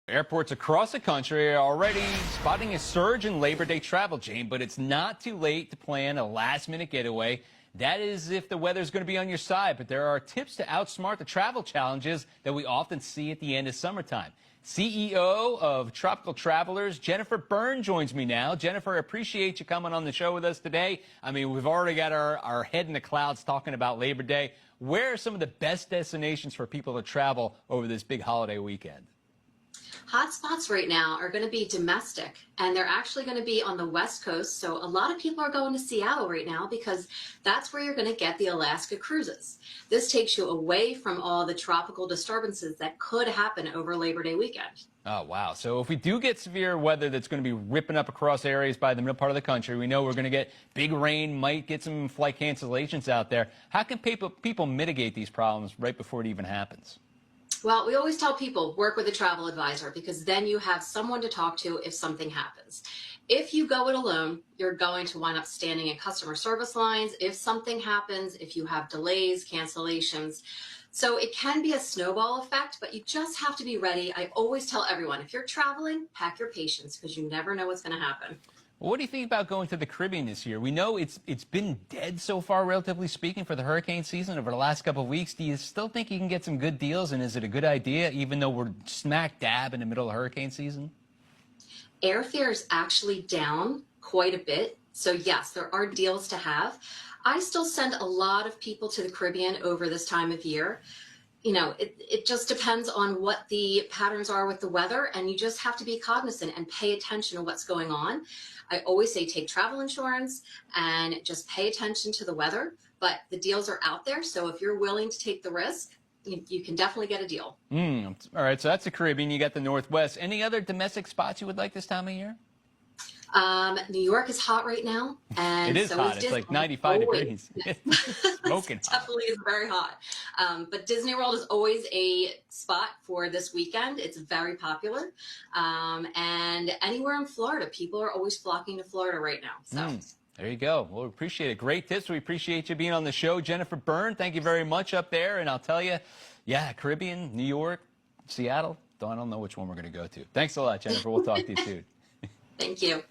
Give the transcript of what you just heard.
Airports across the country are already spotting a surge in Labor Day travel, Jane, but it's not too late to plan a last-minute getaway. That is if the weather's going to be on your side, but there are tips to outsmart the travel challenges that we often see at the end of summertime. CEO of Tropical Travelers, Jennifer Byrne, joins me now. Jennifer, I appreciate you coming on the show with us today. I mean, we've already got our head in the clouds talking about Labor Day. Where are some of the best destinations for people to travel over this big holiday weekend? Hotspots right now are going to be domestic, and they're actually going to be on the West Coast. So a lot of people are going to Seattle right now because that's where you're going to get the Alaska cruises. This takes you away from all the tropical disturbances that could happen over Labor Day weekend. Oh, wow. So if we do get severe weather that's going to be ripping up across areas by the middle part of the country, we know we're going to get big rain, might get some flight cancellations out there. How can people mitigate these problems right before it even happens? Well, we always tell people work with a travel advisor because then you have someone to talk to if something happens. If you go it alone, you're going to wind up standing in customer service lines if something happens, if you have delays, cancellations. So it can be a snowball effect, but you just have to be ready. I always tell everyone, if you're traveling, pack your patience because you never know what's going to happen. What do you think about going to the Caribbean this year? We know it's been dead so far, relatively speaking, for the hurricane season over the last couple of weeks. Do you still think you can get some good deals, and is it a good idea, even though we're smack dab in the middle of hurricane season? Airfare is actually down quite a bit. So yes, there are deals to have. I still send a lot of people to the Caribbean over this time of year. You know, it just depends on what the patterns are with the weather, and you just have to be cognizant and pay attention to what's going on. I always say take travel insurance and just pay attention to the weather, but the deals are out there. So if you're willing to take the risk, you can definitely get a deal. All right, so that's the Caribbean. You got the Northwest. Any other domestic spots you would like this time of year? New York is hot right now, and it is so hot. is It's like 95 degrees. Smoking It definitely is very hot. But Disney World is always a spot for this weekend. It's very popular. And anywhere in Florida, people are always flocking to Florida right now. So. There you go. Well, we appreciate it. Great tips. We appreciate you being on the show. Jennifer Byrne, thank you very much up there. And I'll tell you, yeah, Caribbean, New York, Seattle. I don't know which one we're going to go to. Thanks a lot, Jennifer. We'll talk to you soon. Thank you.